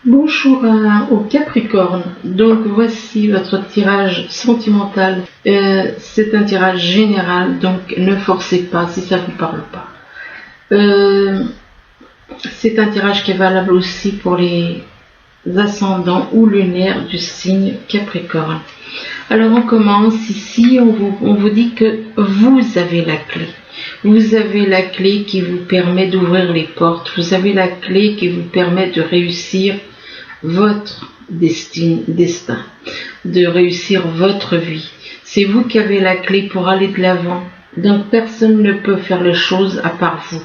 Bonjour au Capricorne. Donc voici votre tirage sentimental. C'est un tirage général, donc ne forcez pas si ça ne vous parle pas. C'est un tirage qui est valable aussi pour les ascendants ou lunaires du signe Capricorne. Alors on commence ici, on vous dit que vous avez la clé. Vous avez la clé qui vous permet d'ouvrir les portes. Vous avez la clé qui vous permet de réussir votre destin, de réussir votre vie. C'est vous qui avez la clé pour aller de l'avant. Donc personne ne peut faire les choses à part vous.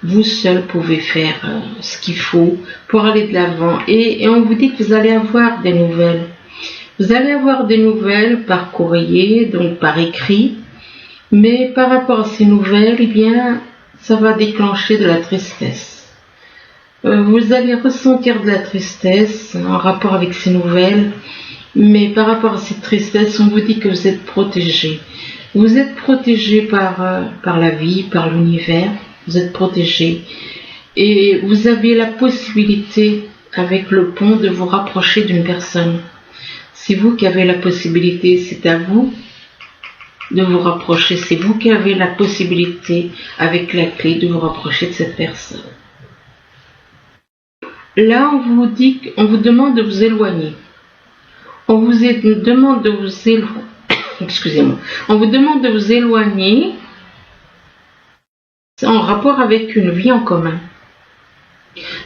Vous seul pouvez faire ce qu'il faut pour aller de l'avant. Et on vous dit que vous allez avoir des nouvelles. Vous allez avoir des nouvelles par courrier, donc par écrit. Mais par rapport à ces nouvelles, eh bien, ça va déclencher de la tristesse. Vous allez ressentir de la tristesse en rapport avec ces nouvelles, mais par rapport à cette tristesse, on vous dit que vous êtes protégé. Vous êtes protégé par la vie, par l'univers, vous êtes protégé. Et vous avez la possibilité, avec le pont, de vous rapprocher d'une personne. C'est vous qui avez la possibilité, c'est à vous de vous rapprocher. C'est vous qui avez la possibilité, avec la clé, de vous rapprocher de cette personne. Là, on vous dit, on vous demande de vous éloigner. On vous demande de vous éloigner. Excusez-moi. On vous demande de vous éloigner en rapport avec une vie en commun.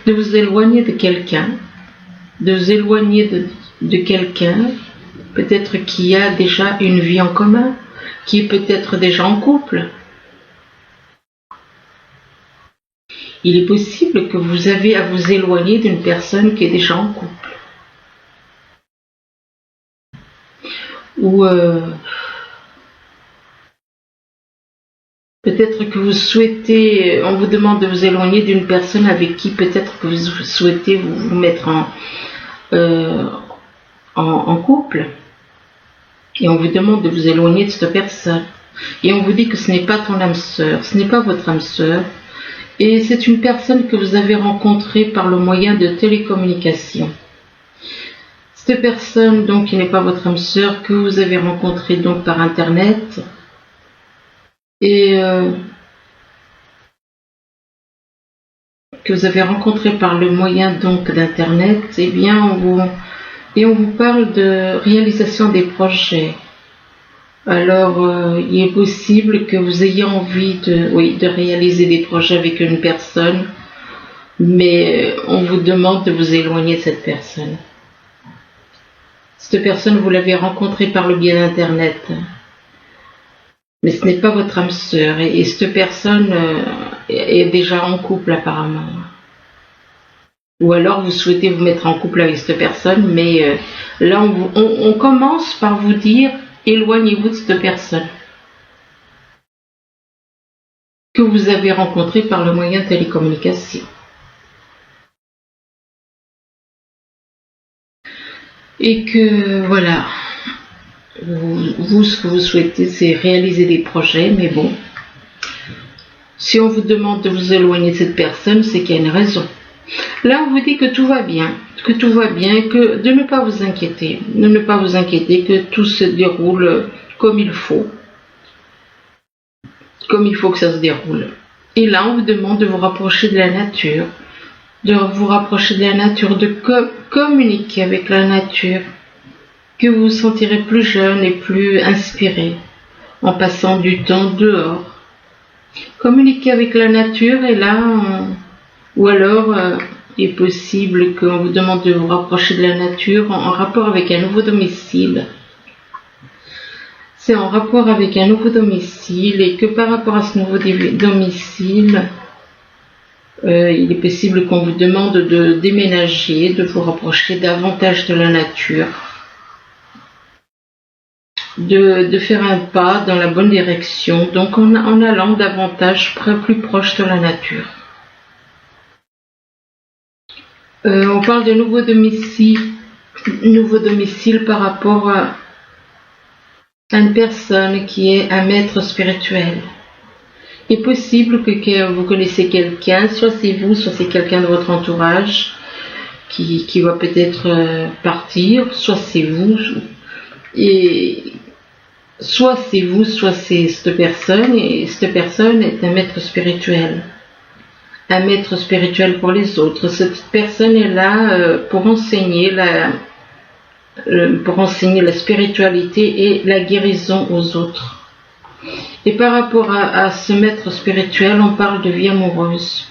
De vous éloigner de quelqu'un. De vous éloigner de quelqu'un, peut-être qui a déjà une vie en commun, qui est peut-être déjà en couple. Il est possible que vous avez à vous éloigner d'une personne qui est déjà en couple. Ou peut-être que vous souhaitez, on vous demande de vous éloigner d'une personne avec qui peut-être que vous souhaitez vous mettre en couple. Et on vous demande de vous éloigner de cette personne. Et on vous dit que ce n'est pas ton âme sœur, ce n'est pas votre âme sœur. Et c'est une personne que vous avez rencontrée par le moyen de télécommunication. Cette personne, donc, qui n'est pas votre âme sœur, que vous avez rencontrée donc par Internet. Et que vous avez rencontrée par le moyen donc d'Internet, eh bien, on vous parle de réalisation des projets. Alors, il est possible que vous ayez envie de réaliser des projets avec une personne, mais on vous demande de vous éloigner de cette personne. Cette personne, vous l'avez rencontrée par le biais d'Internet, mais ce n'est pas votre âme sœur, et cette personne est déjà en couple apparemment. Ou alors vous souhaitez vous mettre en couple avec cette personne, mais là on commence par vous dire éloignez-vous de cette personne que vous avez rencontrée par le moyen de télécommunication. Et que voilà, vous ce que vous souhaitez c'est réaliser des projets, mais bon, si on vous demande de vous éloigner de cette personne, c'est qu'il y a une raison. Là, on vous dit que tout va bien, que de ne pas vous inquiéter, que tout se déroule comme il faut que ça se déroule. Et là, on vous demande de vous rapprocher de la nature, de communiquer avec la nature, que vous vous sentirez plus jeune et plus inspiré en passant du temps dehors. Communiquer avec la nature, et là, ou alors, il est possible qu'on vous demande de vous rapprocher de la nature en rapport avec un nouveau domicile. C'est en rapport avec un nouveau domicile, et que par rapport à ce nouveau domicile, il est possible qu'on vous demande de déménager, de vous rapprocher davantage de la nature, de faire un pas dans la bonne direction, donc en allant davantage plus proche de la nature. On parle de nouveau domicile par rapport à une personne qui est un maître spirituel. Il est possible que vous connaissez quelqu'un, soit c'est vous, soit c'est quelqu'un de votre entourage, qui va peut-être partir, soit c'est vous, et soit c'est vous, soit c'est cette personne, et cette personne est un maître spirituel. Un maître spirituel pour les autres. Cette personne est là pour enseigner la spiritualité et la guérison aux autres. Et par rapport à ce maître spirituel, on parle de vie amoureuse.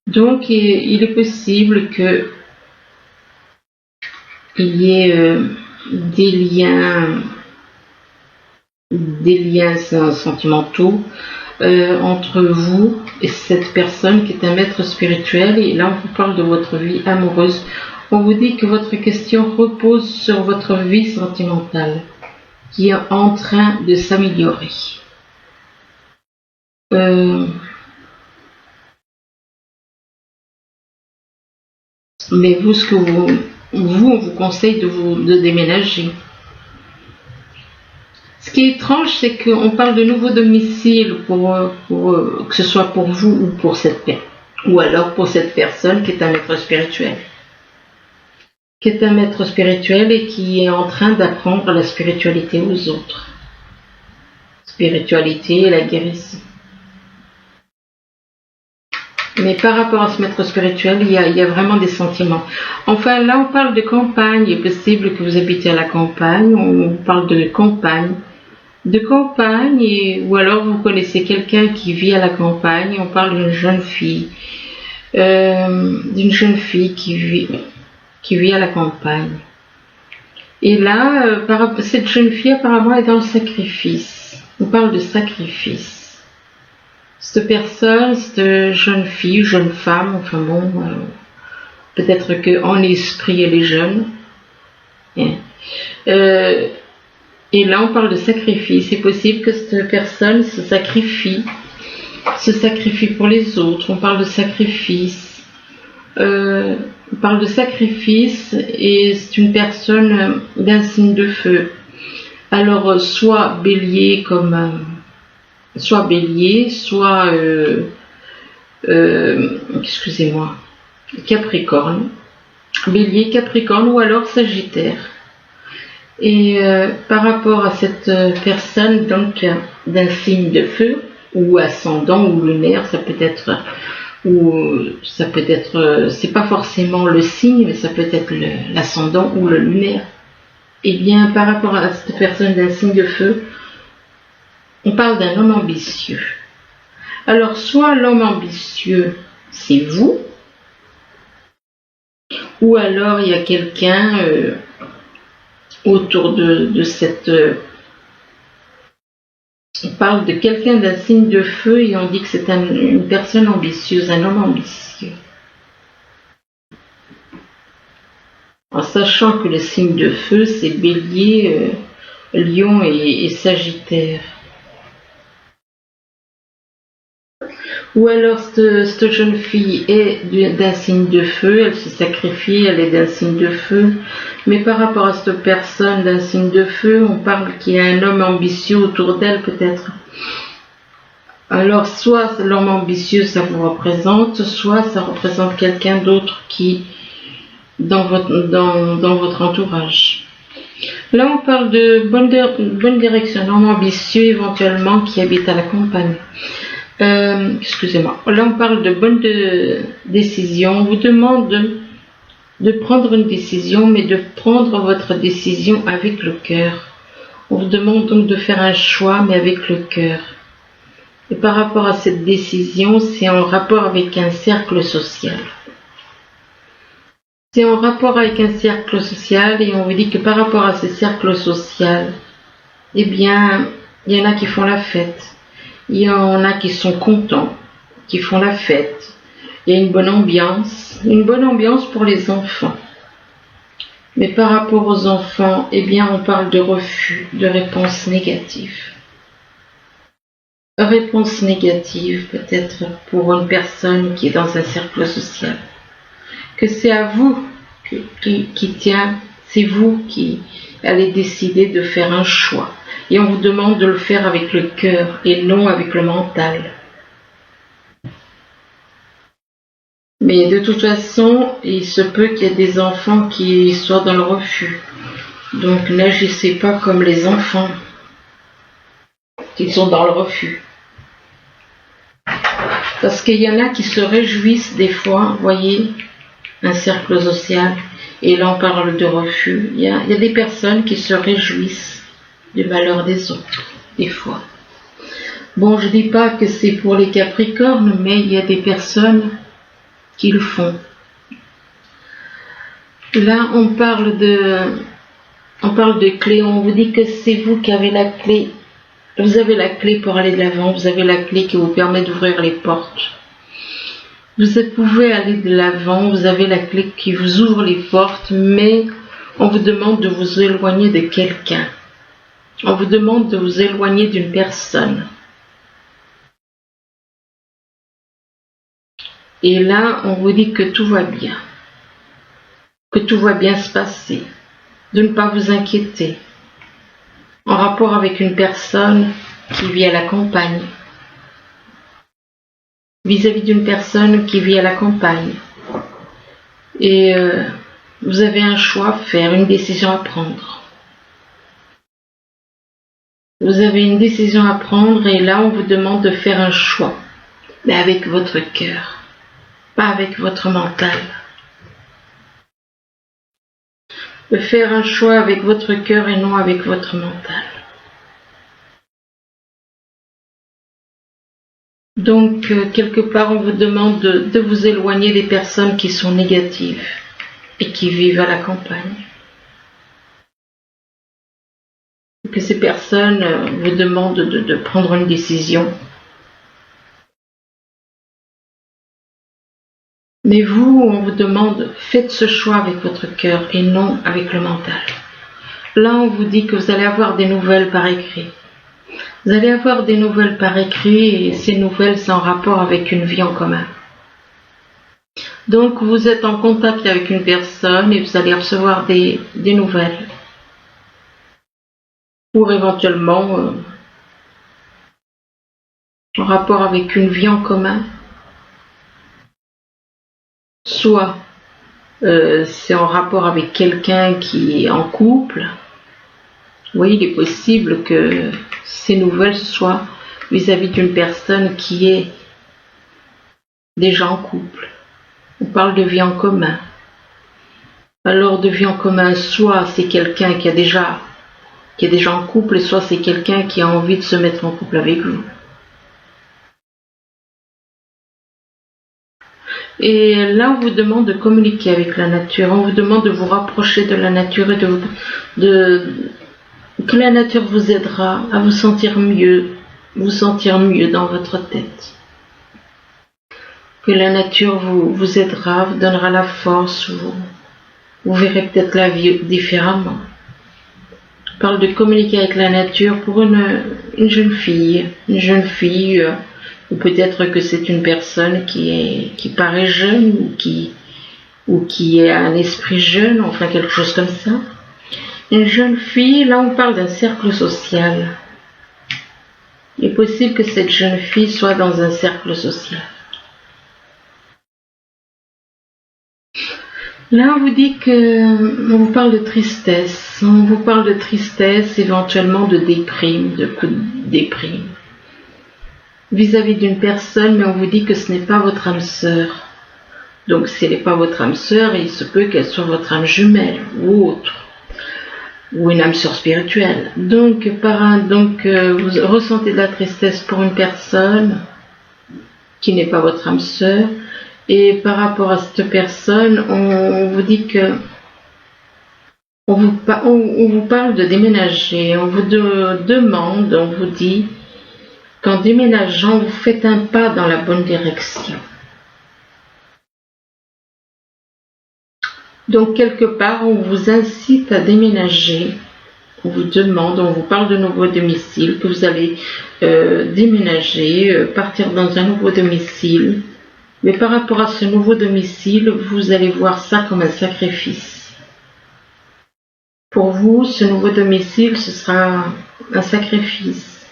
Donc il est possible que il y ait des liens sentimentaux entre vous et cette personne qui est un maître spirituel. Et là, on vous parle de votre vie amoureuse. On vous dit que votre question repose sur votre vie sentimentale qui est en train de s'améliorer. Mais vous, on vous conseille de déménager. Ce qui est étrange, c'est qu'on parle de nouveau domicile que ce soit pour vous ou pour ou alors pour cette personne qui est un maître spirituel. Qui est un maître spirituel et qui est en train d'apprendre la spiritualité aux autres. Spiritualité et la guérison. Mais par rapport à ce maître spirituel, il y a vraiment des sentiments. Enfin, là, on parle de campagne. Il est possible que vous habitez à la campagne. On parle de campagne. Ou alors vous connaissez quelqu'un qui vit à la campagne. On parle d'une jeune fille. Qui vit à la campagne. Et là, cette jeune fille apparemment est dans le sacrifice. On parle de sacrifice. Cette personne, cette jeune fille, jeune femme, enfin bon, peut-être qu'en esprit elle est jeune. Et là on parle de sacrifice. C'est possible que cette personne se sacrifie pour les autres. On parle de sacrifice. On parle de sacrifice et c'est une personne d'un signe de feu. Alors soit bélier, soit excusez-moi, Capricorne, bélier, Capricorne ou alors Sagittaire. Et par rapport à cette personne donc d'un signe de feu ou ascendant ou lunaire, ça peut être c'est pas forcément le signe, mais ça peut être l'ascendant ou le lunaire. Et bien, par rapport à cette personne d'un signe de feu, on parle d'un homme ambitieux. Alors, soit l'homme ambitieux, c'est vous, ou alors il y a quelqu'un autour de cette... on parle de quelqu'un d'un signe de feu et on dit que c'est une personne ambitieuse, un homme ambitieux. En sachant que le signe de feu, c'est Bélier, Lion et Sagittaire. Ou alors cette jeune fille est d'un signe de feu, elle se sacrifie, elle est d'un signe de feu. Mais par rapport à cette personne d'un signe de feu, on parle qu'il y a un homme ambitieux autour d'elle peut-être. Alors soit l'homme ambitieux ça vous représente, soit ça représente quelqu'un d'autre qui dans votre entourage. Là on parle de bonne direction, un homme ambitieux éventuellement qui habite à la campagne. Excusez-moi. Là on parle de bonne décision. On vous demande de prendre une décision, mais de prendre votre décision avec le cœur. On vous demande donc de faire un choix, mais avec le cœur. Et par rapport à cette décision, c'est en rapport avec un cercle social. C'est en rapport avec un cercle social et on vous dit que par rapport à ce cercle social, eh bien, il y en a qui font la fête. Il y en a qui sont contents, qui font la fête. Il y a une bonne ambiance pour les enfants. Mais par rapport aux enfants, eh bien, on parle de refus, de réponse négative. Réponse négative, peut-être pour une personne qui est dans un cercle social. Que c'est à vous qui tient, c'est vous qui allez décider de faire un choix. Et on vous demande de le faire avec le cœur et non avec le mental. Mais de toute façon, il se peut qu'il y ait des enfants qui soient dans le refus. Donc n'agissez pas comme les enfants qui sont dans le refus. Parce qu'il y en a qui se réjouissent des fois, voyez, un cercle social, et là on parle de refus. Il y a des personnes qui se réjouissent du malheur des autres, des fois. Bon, je dis pas que c'est pour les Capricornes, mais il y a des personnes qui le font. Là, on parle de clé, on vous dit que c'est vous qui avez la clé. Vous avez la clé pour aller de l'avant, vous avez la clé qui vous permet d'ouvrir les portes. Vous pouvez aller de l'avant, vous avez la clé qui vous ouvre les portes, mais on vous demande de vous éloigner de quelqu'un. On vous demande de vous éloigner d'une personne. Et là, on vous dit que tout va bien. Que tout va bien se passer. De ne pas vous inquiéter. En rapport avec une personne qui vit à la campagne. Vis-à-vis d'une personne qui vit à la campagne. Et vous avez un choix à faire, une décision à prendre. Vous avez une décision à prendre et là on vous demande de faire un choix. Mais avec votre cœur, pas avec votre mental. De faire un choix avec votre cœur et non avec votre mental. Donc, quelque part, on vous demande de vous éloigner des personnes qui sont négatives et qui vivent à la campagne. Que ces personnes vous demandent de prendre une décision. Mais vous, on vous demande, faites ce choix avec votre cœur et non avec le mental. Là, on vous dit que vous allez avoir des nouvelles par écrit. Vous allez avoir des nouvelles par écrit et ces nouvelles sont en rapport avec une vie en commun. Donc vous êtes en contact avec une personne et vous allez recevoir des nouvelles. Ou éventuellement en rapport avec une vie en commun. Soit c'est en rapport avec quelqu'un qui est en couple. Oui, il est possible que ces nouvelles soient vis-à-vis d'une personne qui est déjà en couple. On parle de vie en commun. Alors de vie en commun, soit c'est quelqu'un qui est déjà en couple, soit c'est quelqu'un qui a envie de se mettre en couple avec vous. Et là, on vous demande de communiquer avec la nature. On vous demande de vous rapprocher de la nature et que la nature vous aidera à vous sentir mieux dans votre tête. Que la nature vous aidera, vous donnera la force, vous verrez peut-être la vie différemment. Je parle de communiquer avec la nature pour une jeune fille, ou peut-être que c'est une personne qui paraît jeune ou qui a un esprit jeune, enfin quelque chose comme ça. Une jeune fille, là on parle d'un cercle social. Il est possible que cette jeune fille soit dans un cercle social. Là on vous dit on vous parle de tristesse. On vous parle de tristesse, éventuellement de déprime, de coup de déprime. Vis-à-vis d'une personne, mais on vous dit que ce n'est pas votre âme sœur. Donc si elle n'est pas votre âme sœur, il se peut qu'elle soit votre âme jumelle ou autre. Ou une âme sœur spirituelle. Donc, vous ressentez de la tristesse pour une personne qui n'est pas votre âme sœur. Et par rapport à cette personne, on vous dit que on vous parle de déménager. On vous demande, on vous dit qu'en déménageant, vous faites un pas dans la bonne direction. Donc quelque part, on vous incite à déménager, on vous demande, on vous parle de nouveau domicile, que vous allez déménager, partir dans un nouveau domicile. Mais par rapport à ce nouveau domicile, vous allez voir ça comme un sacrifice. Pour vous, ce nouveau domicile, ce sera un sacrifice.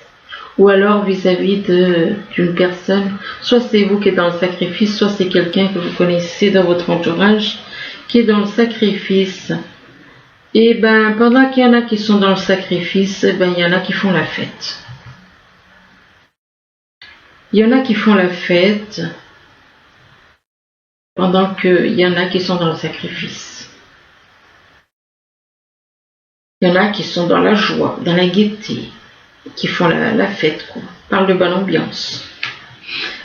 ou alors vis-à-vis d'une personne, soit c'est vous qui êtes dans le sacrifice, soit c'est quelqu'un que vous connaissez dans votre entourage qui est dans le sacrifice. Et ben pendant qu'il y en a qui sont dans le sacrifice, ben il y en a qui font la fête. Il y en a qui font la fête pendant qu'il y en a qui sont dans le sacrifice. Il y en a qui sont dans la joie, dans la gaieté, qui font la fête, quoi. Parle de bonne ambiance.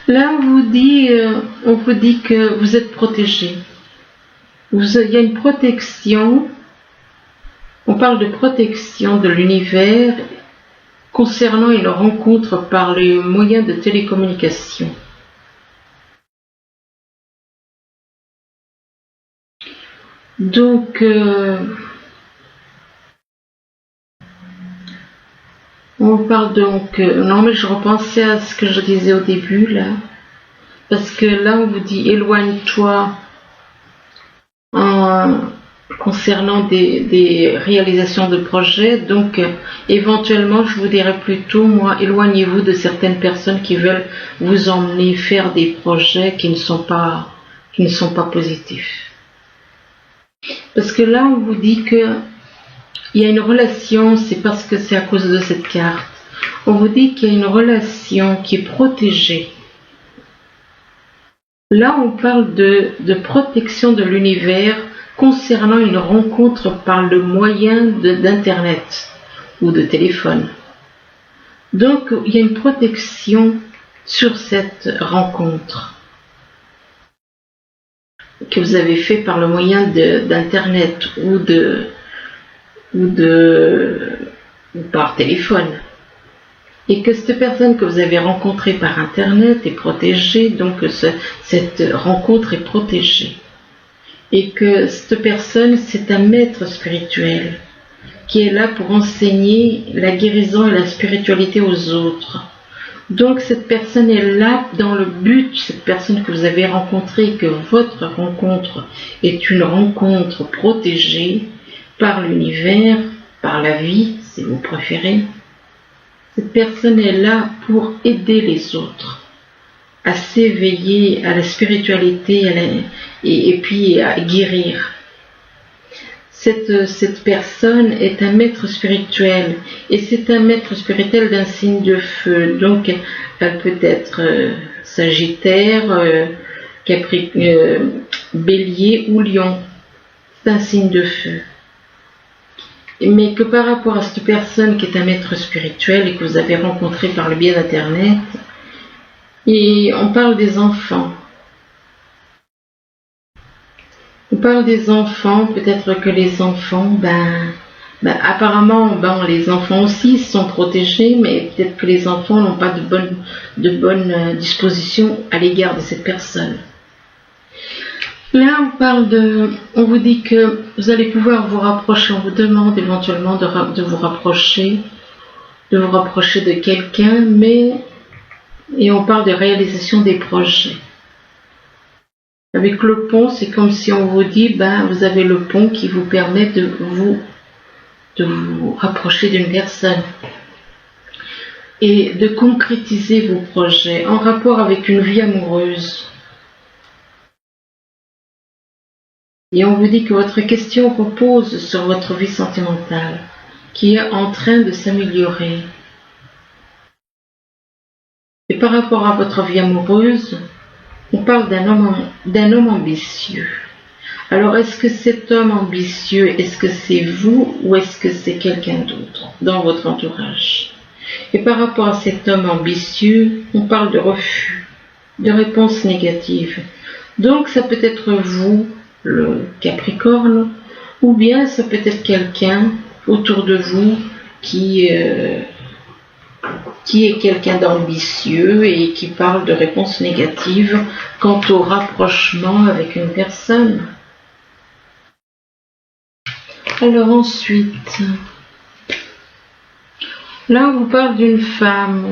Là, on vous dit que vous êtes protégé. Il y a une protection. On parle de protection de l'univers concernant une rencontre par les moyens de télécommunication. Donc, on parle donc... non, mais je repensais à ce que je disais au début, là. Parce que là, on vous dit, éloigne-toi concernant des réalisations de projets. Donc, éventuellement, je vous dirais plutôt, moi, éloignez-vous de certaines personnes qui veulent vous emmener faire des projets qui ne sont pas positifs. Parce que là, on vous dit que il y a une relation, c'est parce que c'est à cause de cette carte. On vous dit qu'il y a une relation qui est protégée. Là, on parle de protection de l'univers concernant une rencontre par le moyen d'Internet ou de téléphone. Donc, il y a une protection sur cette rencontre que vous avez fait par le moyen d'Internet ou par téléphone. Et que cette personne que vous avez rencontrée par Internet est protégée, donc cette rencontre est protégée. Et que cette personne, c'est un maître spirituel qui est là pour enseigner la guérison et la spiritualité aux autres. Donc cette personne est là dans le but, cette personne que vous avez rencontrée, que votre rencontre est une rencontre protégée par l'univers, par la vie, si vous préférez. Cette personne est là pour aider les autres à s'éveiller à la spiritualité et puis à guérir. Cette personne est un maître spirituel et c'est un maître spirituel d'un signe de feu. Donc elle peut être Sagittaire, Bélier ou Lion. C'est un signe de feu. Mais que par rapport à cette personne qui est un maître spirituel et que vous avez rencontré par le biais d'Internet, et on parle des enfants. On parle des enfants, peut-être que les enfants, apparemment, les enfants aussi sont protégés, mais peut-être que les enfants n'ont pas de bonne disposition à l'égard de cette personne. Là, on vous dit que vous allez pouvoir vous rapprocher, on vous demande éventuellement de vous rapprocher de quelqu'un, et on parle de réalisation des projets. Avec le pont, c'est comme si on vous dit, vous avez le pont qui vous permet de vous rapprocher d'une personne et de concrétiser vos projets en rapport avec une vie amoureuse. Et on vous dit que votre question repose sur votre vie sentimentale, qui est en train de s'améliorer. Et par rapport à votre vie amoureuse, on parle d'un homme ambitieux. Alors, est-ce que cet homme ambitieux, est-ce que c'est vous ou est-ce que c'est quelqu'un d'autre dans votre entourage? Et par rapport à cet homme ambitieux, on parle de refus, de réponse négative. Donc, ça peut être vous, le Capricorne, ou bien ça peut être quelqu'un autour de vous qui est quelqu'un d'ambitieux et qui parle de réponse négative quant au rapprochement avec une personne. Alors ensuite, là on vous parle d'une femme,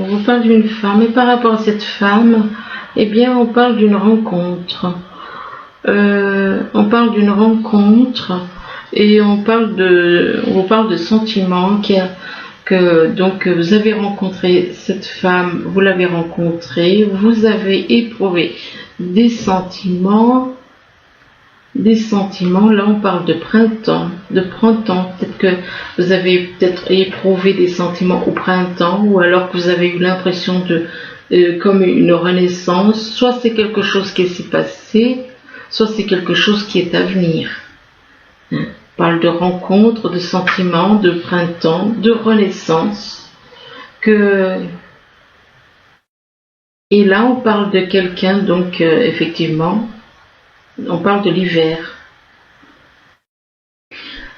et par rapport à cette femme, eh bien on parle d'une rencontre. On parle d'une rencontre et on vous parle de sentiments que donc vous avez rencontré cette femme, vous l'avez rencontrée, vous avez éprouvé des sentiments, là on parle de printemps, peut-être que vous avez peut-être éprouvé des sentiments au printemps, ou alors que vous avez eu l'impression de comme une renaissance, soit c'est quelque chose qui s'est passé, soit c'est quelque chose qui est à venir. On parle de rencontre, de sentiments, de printemps, de renaissance. Et là, on parle de quelqu'un, donc effectivement, on parle de l'hiver.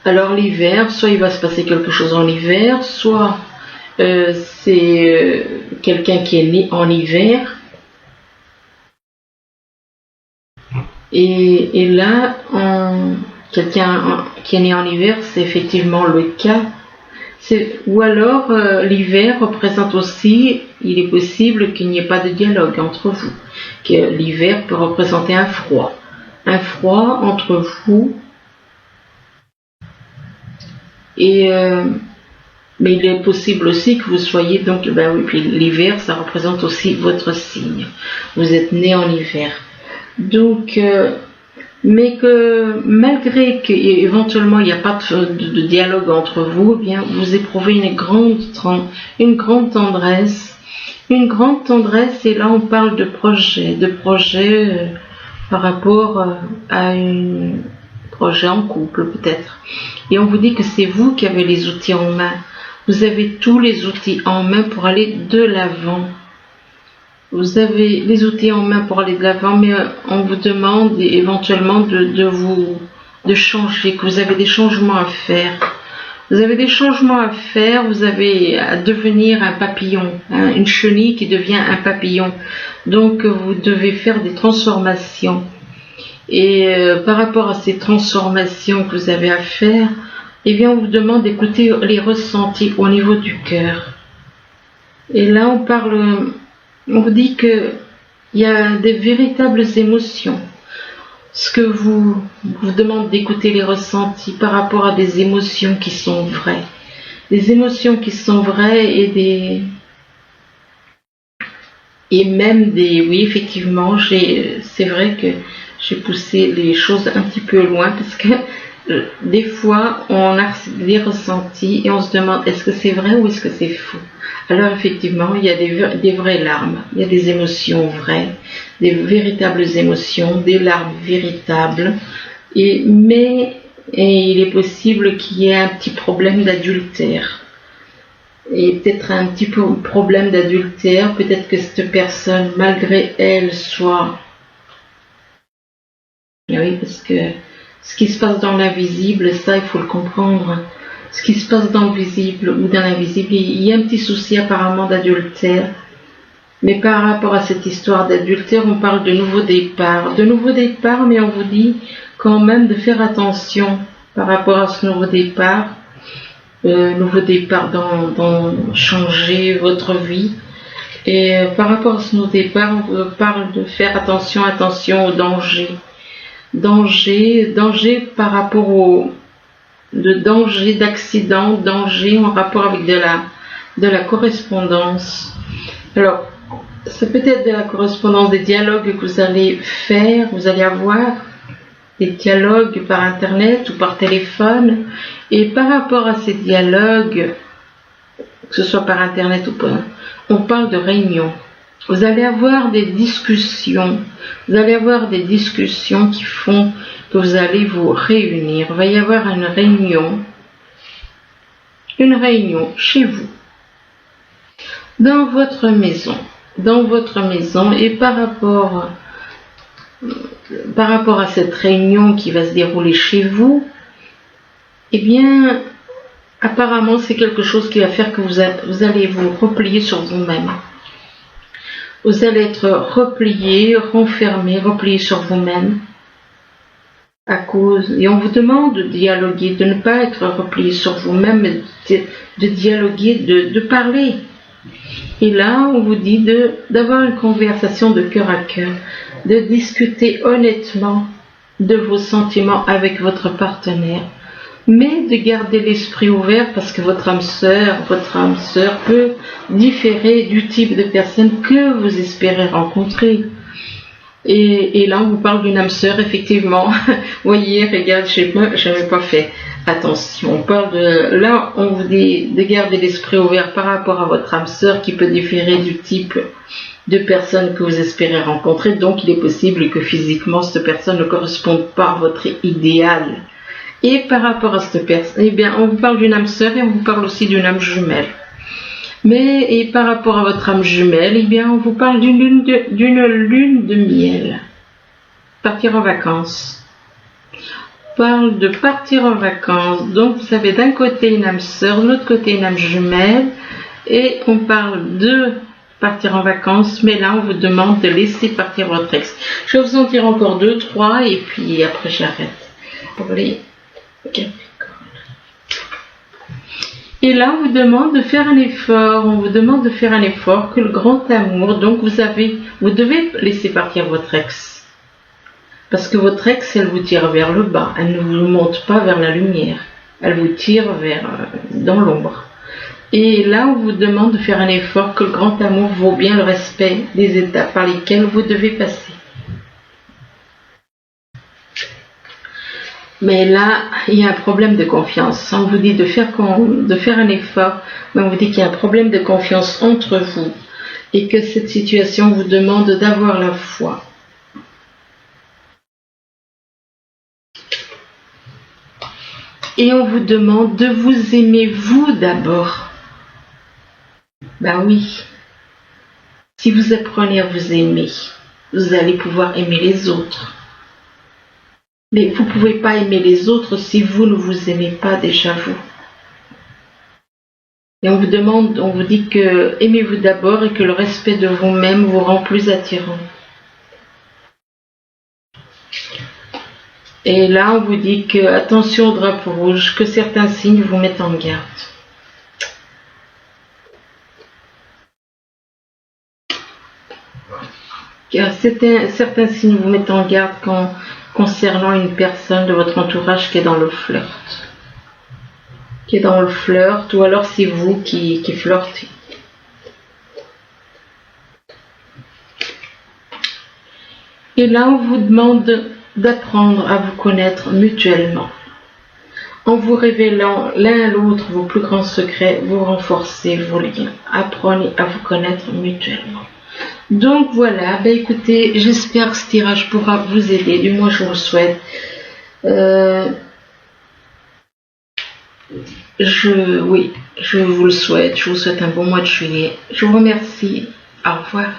Alors l'hiver, soit il va se passer quelque chose en hiver, soit c'est quelqu'un qui est né en hiver. Et là, quelqu'un qui est né en hiver, c'est effectivement le cas. Ou alors, l'hiver représente aussi, il est possible qu'il n'y ait pas de dialogue entre vous. Que l'hiver peut représenter un froid entre vous. Mais il est possible aussi que vous soyez donc, ben oui, puis l'hiver, ça représente aussi votre signe. Vous êtes né en hiver. Donc, mais que malgré qu'éventuellement il n'y a pas de dialogue entre vous, eh bien vous éprouvez une grande tendresse, et là on parle de projet par rapport à un projet en couple peut-être. Et on vous dit que c'est vous qui avez les outils en main. Vous avez tous les outils en main pour aller de l'avant. Vous avez les outils en main pour aller de l'avant, mais on vous demande éventuellement de changer, que vous avez des changements à faire. Vous avez des changements à faire, vous avez à devenir un papillon, hein, une chenille qui devient un papillon. Donc vous devez faire des transformations. Et par rapport à ces transformations que vous avez à faire, eh bien on vous demande d'écouter les ressentis au niveau du cœur. Et là on vous dit qu'il y a des véritables émotions. Ce que vous demande d'écouter les ressentis par rapport à des émotions qui sont vraies. Des émotions qui sont vraies oui, effectivement, c'est vrai que j'ai poussé les choses un petit peu loin parce que des fois, on a des ressentis et on se demande est-ce que c'est vrai ou est-ce que c'est faux. Alors effectivement, il y a des vraies larmes, il y a des émotions vraies, des véritables émotions, des larmes véritables. Mais il est possible qu'il y ait un petit problème d'adultère. Et peut-être un petit problème d'adultère, peut-être que cette personne, malgré elle, soit... Oui, parce que ce qui se passe dans l'invisible, ça, il faut le comprendre. Ce qui se passe dans le visible ou dans l'invisible, il y a un petit souci apparemment d'adultère. Mais par rapport à cette histoire d'adultère, on parle de nouveau départ. De nouveau départ, mais on vous dit quand même de faire attention par rapport à ce nouveau départ. Nouveau départ dans changer votre vie. Et par rapport à ce nouveau départ, on vous parle de faire attention au danger. Danger par rapport au danger d'accident, danger en rapport avec de la correspondance. Alors, c'est peut-être de la correspondance, des dialogues que vous allez faire, vous allez avoir des dialogues par internet ou par téléphone. Et par rapport à ces dialogues, que ce soit par internet ou pas, on parle de réunions. Vous allez avoir des discussions. Vous allez avoir des discussions qui font que vous allez vous réunir. Il va y avoir une réunion chez vous, dans votre maison, et par rapport à cette réunion qui va se dérouler chez vous, eh bien, apparemment, c'est quelque chose qui va faire que vous allez vous replier sur vous-même. Vous allez être replié, renfermé, replié sur vous-même et on vous demande de dialoguer, de ne pas être replié sur vous-même, mais de dialoguer, de parler. Et là, on vous dit d'avoir une conversation de cœur à cœur, de discuter honnêtement de vos sentiments avec votre partenaire, mais de garder l'esprit ouvert parce que votre âme sœur peut différer du type de personne que vous espérez rencontrer. Et là, on vous parle d'une âme sœur, effectivement. Voyez, regarde, je n'avais pas fait attention. On parle de, là, on vous dit de garder l'esprit ouvert par rapport à votre âme sœur qui peut différer du type de personne que vous espérez rencontrer. Donc, il est possible que physiquement, cette personne ne corresponde pas à votre idéal. Et par rapport à cette personne, eh bien, on vous parle d'une âme sœur et on vous parle aussi d'une âme jumelle. Mais, et par rapport à votre âme jumelle, eh bien, on vous parle d'une lune de miel. Partir en vacances. On parle de partir en vacances. Donc, vous avez d'un côté une âme sœur, de l'autre côté une âme jumelle. Et on parle de partir en vacances, mais là, on vous demande de laisser partir votre ex. Je vais vous en dire encore 2, 3, et puis après, j'arrête. Pour les Capricornes. Et là, on vous demande de faire un effort. On vous demande de faire un effort que le grand amour. Donc, vous devez laisser partir votre ex. Parce que votre ex, elle vous tire vers le bas. Elle ne vous monte pas vers la lumière. Elle vous tire dans l'ombre. Et là, on vous demande de faire un effort que le grand amour vaut bien le respect des étapes par lesquelles vous devez passer. Mais là, il y a un problème de confiance. On vous dit de faire un effort, mais on vous dit qu'il y a un problème de confiance entre vous et que cette situation vous demande d'avoir la foi. Et on vous demande de vous aimer vous d'abord. Ben oui. Si vous apprenez à vous aimer, vous allez pouvoir aimer les autres. Mais vous ne pouvez pas aimer les autres si vous ne vous aimez pas déjà vous. Et on vous dit que aimez-vous d'abord et que le respect de vous-même vous rend plus attirant. Et là, on vous dit que attention au drapeau rouge, que certains signes vous mettent en garde. Car certains signes vous mettent en garde concernant une personne de votre entourage qui est dans le flirt. Ou alors c'est vous qui flirtez. Et là, on vous demande d'apprendre à vous connaître mutuellement. En vous révélant l'un à l'autre vos plus grands secrets, vous renforcez vos liens. Apprenez à vous connaître mutuellement. Donc voilà, écoutez, j'espère que ce tirage pourra vous aider, du moins je vous le souhaite. Je vous le souhaite, je vous souhaite un bon mois de juillet. Je vous remercie, au revoir.